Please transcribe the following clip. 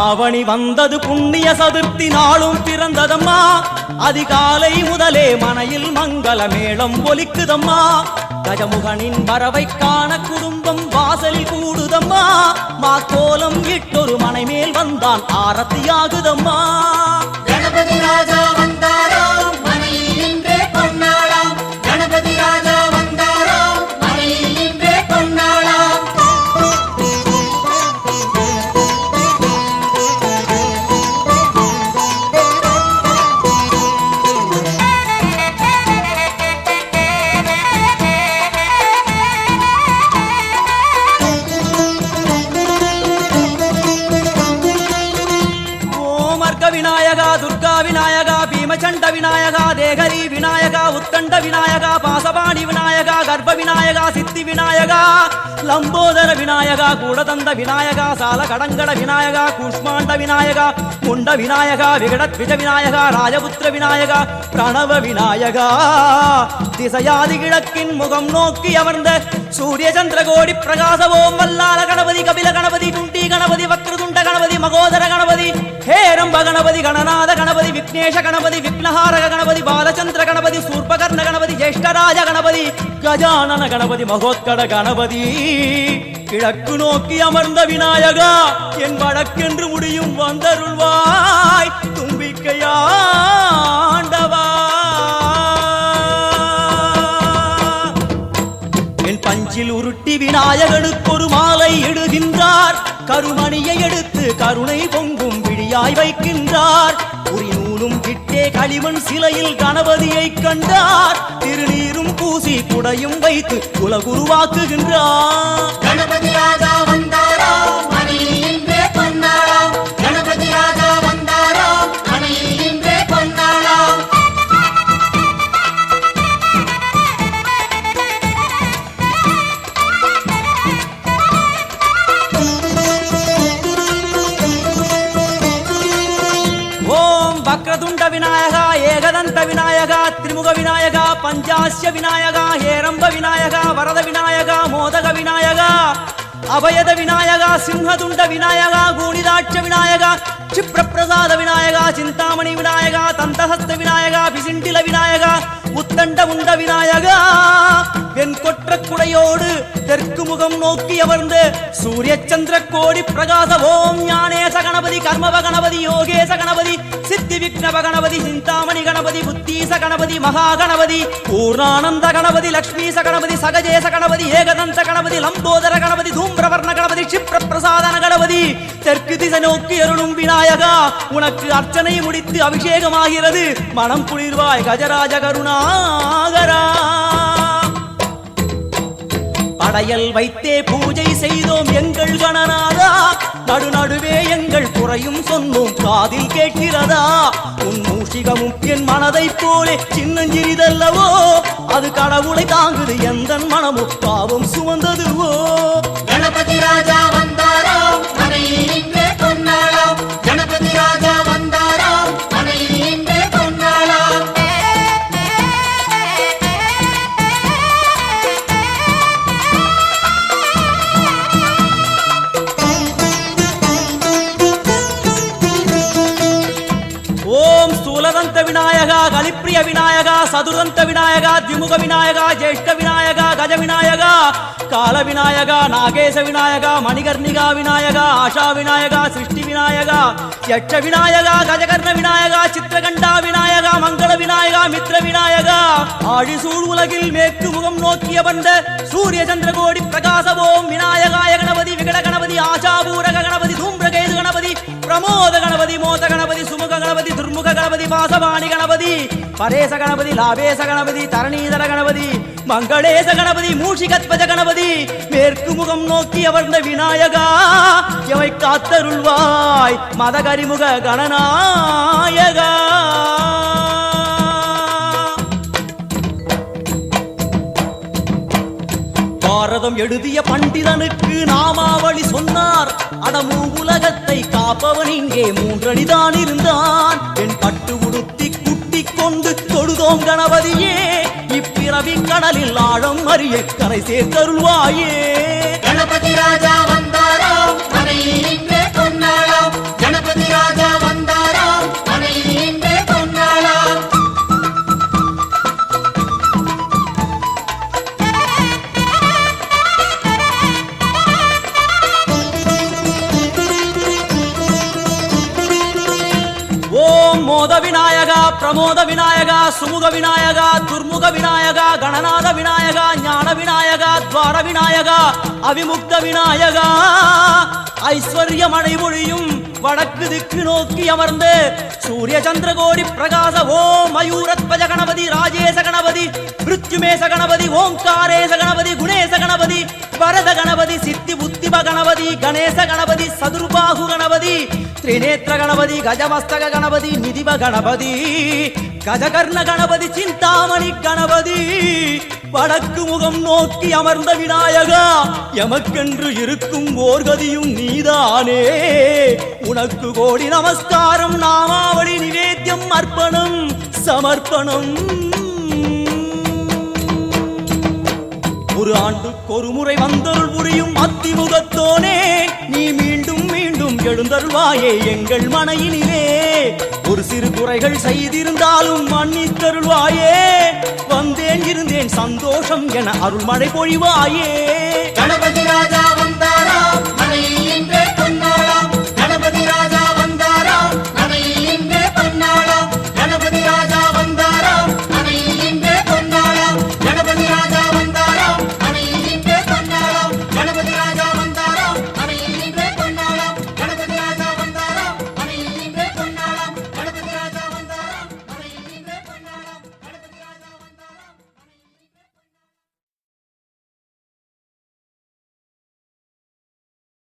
ஆவணி வந்தது புண்ணிய சதுர்த்தி நாளும் பிறந்ததம்மா. அதிகாலை முதலே மனையில் மங்கள மேளம் ஒலிக்குதம்மா. கஜமுகனின் வரவை காண குடும்பம் வாசலில் கூடுதம்மா. மாக்கோலம் இட்டொரு மனை மேல் வந்தான் ஆரத்தியாகுதம்மா. கணபதி ராஜா வந்தாராம் மனையில் இன்றே பொன்னாளாம். கணபதி ராஜா வந்தாராம் மனையில் இன்றே பொன்னாளாம். விநாயகா துர்கா விநாயகா பீமச்சண்ட விநாயகா தேகரி விநாயகா உத்தண்ட விநாயகா பாசபாணி விநாயகா கர்ப்ப விநாயகா சித்தி விநாயகா லம்போதர விநாயகா கூடதந்த விநாயகா சால கடங்கட விநாயகா கூஷ்மாண்ட விநாயகா முண்ட விநாயகா விகடத்விஜ விநாயகா ராஜபுத்திர விநாயகா பிரணவ விநாயகா. திசையாதி கிழக்கின் முகம் நோக்கி அமர்ந்த சூரிய சந்திரகோடி பிரகாச ஓம் வல்லால கணபதி கபில கணபதி துண்டி கணபதி வக்ரதுண்ட கணபதி மகோதர கணபதி ஹேரம்ப கணபதி கணநாத கணபதி விக்னேஷ கணபதி விக்னஹாரக கணபதி பாலச்சந்திர கணபதி சூர்பகர்ண கணபதி ஜேஷ்டராஜ கணபதி கஜானன கணபதி மகோத்கட கணபதி. கிழக்கு நோக்கி அமர்ந்த விநாயகா என் வழக்கென்று முடியும் வந்தருள்வாய் தும்பிக்கையாண்டவா. என் பஞ்சில் உருட்டி விநாயகனுக்கு ஒரு மாலை இடுகின்றார். கருமணியை எடுத்து கருணை பொங்கும் விழியாய் வைக்கின்றார். உரி நூலும் கிட்டே களிமண் சிலையில் கணபதியை கண்டார். திருநீரும் பூசி குடையும் வைத்து குலகுருவாக்குகின்றார். கணபதி ராஜா வந்தாராம் மனையில் இன்றே பொன்னாளாம். கணபதி ராஜா வந்தாராம் மனையில் இன்றே பொன்னாளாம். வக்ரதுண்ட விநாயகா ஏகதந்த விநாயகா திரிமுக விநாயகா பஞ்சாஸ்ய விநாயகா ஹேரம்ப விநாயகா வரத விநாயகா மோதக விநாயகா அபயத விநாயகா சிம்ஹதுண்ட விநாயகா கூணிதாட்ச விநாயகா க்ஷிப்ரபிரசாத விநாயகா சிந்தாமணி விநாயகா தந்தஹஸ்த விநாயகா பிசிண்டில விநாயகா உத்தண்ட உண்ட விநாயகா. வெண்கொற்ற குடையோடு தெற்கு முகம் நோக்கி அமர்ந்து சூரிய சந்திர கோடி பிரகாச ஓம் ஞானேச கணபதி கர்மவ கணபதி யோகேச கணபதி சித்தி விக்னவ கணபதி சிந்தாமணி கணபதி புத்தீச கணபதி மகா கணபதி பூர்ணானந்த கணபதி லக்ஷ்மீச கணபதி சகஜேச கணபதி ஏகதந்த கணபதி லம்போதர கணபதி தூம்பிரவர்ண கணபதி க்ஷிப்ரபிரசாதன கணபதி. தெற்கு திசை நோக்கி அருளும் விநாயகா உனக்கு அர்ச்சனை முடித்து அபிஷேகமாகிறது. மனம் குளிர்வாய் கஜராஜ கருணாகரா. படையல் வைத்தே பூஜை செய்தோம் எங்கள் கணநாதா. நடுநடுவே எங்கள் குறையும் சொன்னோம் காதில் கேட்கிறதா. உன் மூஷிகமும் என் மனதை போலே சின்னஞ்சிறிதல்லவோ. அது கடவுளை தாங்குது எந்த மனமும் பாவம் சுமந்ததுவோ. கணபதி ராஜா வந்தாராம் மனையில் இன்றே பொன்னாளாம். கணபதி ராஜா வந்தாராம் மனையில் இன்றே பொன்னாளாம். ஓம் ஸ்தூலதந்த விநாயகா கலிப்பிரிய விநாயகா சதுரந்த விநாயகா திமுக விநாயகா ஜேஷ்ட விநாயகா கஜ விநாயகா கால விநாயகா நாகேச விநாயகா மணிகர்ணிகா விநாயகா ஆஷா விநாயகா சிருஷ்டி விநாயகா யட்ச விநாயகா கஜகர்ண விநாயகா சித்திரகண்டா விநாயகா மங்கள விநாயகா மித்ர விநாயகா. ஆழிசூழ் உலகில் மேற்கு முகம் நோக்கிய வந்த சூரிய சந்திரகோடி பிரகாச ஓம் விநாயகாய கணபதி விகட கணபதி ஆசாபூரக கணபதி தூம்பிரகேது கணபதி பிரமோத கணபதி மோத கணபதி சுமுக கணபதி துர்முக கணபதி பாசபாணி கணபதி பரேச கணபதி லாபேச கணபதி தரணீதர கணபதி மங்களேச கணபதி மூஷிகத்வஜ கணபதி. மேற்கு முகம் நோக்கி அமர்ந்த விநாயகா எவை காத்தருள்வாய் மதகரிமுக கணநாயகா. பாரதம் எழுதிய பண்டிதனுக்கு நாமாவளி சொன்னார். அடமூ உலகத்தை காப்பவன் இங்கே மூன்றடிதான் இருந்தான். என் பட்டு உடுத்தி குட்டி கொண்டு தொழுதோம் கணபதியே. இப்பிறவி கடலில் ஆழம் அறிய கரை சேர்த்தருள்வாயே. கணபதி ராஜா வந்தாராம் மனையில் இன்றே பொன்னாளாம். கணபதி மோத விநாயகா பிரமோத விநாயகா சுமுக விநாயகா துர்முக விநாயகா கணநாத விநாயகா ஞான விநாயகா துவார விநாயகா அவிமுக்த விநாயகா ஐஸ்வர்ய மழை பொழியும் வடக்கு திக்கு நோக்கி அமர்ந்து சூரிய சந்திரகோடி பிரகாச ஓம் மயூரத்வஜ கணபதி ராஜேச கணபதி மிருத்யுமேச கணபதி ஓங்காரேச கணபதி குணேச கணபதி வரத கணபதி சித்தி புத்திப கணபதி கணேச கணபதி சதுர்பாகு கணபதி திரிநேத்திர கணபதி கஜமஸ்தக கணபதி நிதிப கணபதி கஜகர்ண கணபதி சிந்தாமணி கணபதி வடக்கு முகம் நோக்கி அமர்ந்த விநாயகா எமக்கென்று இருக்கும் ஓர்கதியும் நீதானே உனக்கு கோடி நமஸ்காரம் நாமாவளி நிவேத்தியம் அர்ப்பணம் சமர்ப்பணம் ஒரு ஆண்டுக்கு ஒரு முறை வந்தருள் புரியும் அத்திமுகத்தோனே நீ மீண்டும் மீண்டும் எழுந்தருள்வாயே எங்கள் மனையினிலே ஒரு சிறு குறைகள் செய்திருந்தாலும் மன்னித்தருள்வாயே வந்தேன் இருந்தேன் சந்தோஷம் என அருள்மழை பொழிவாயே கணபதி ராஜா வந்தாராம்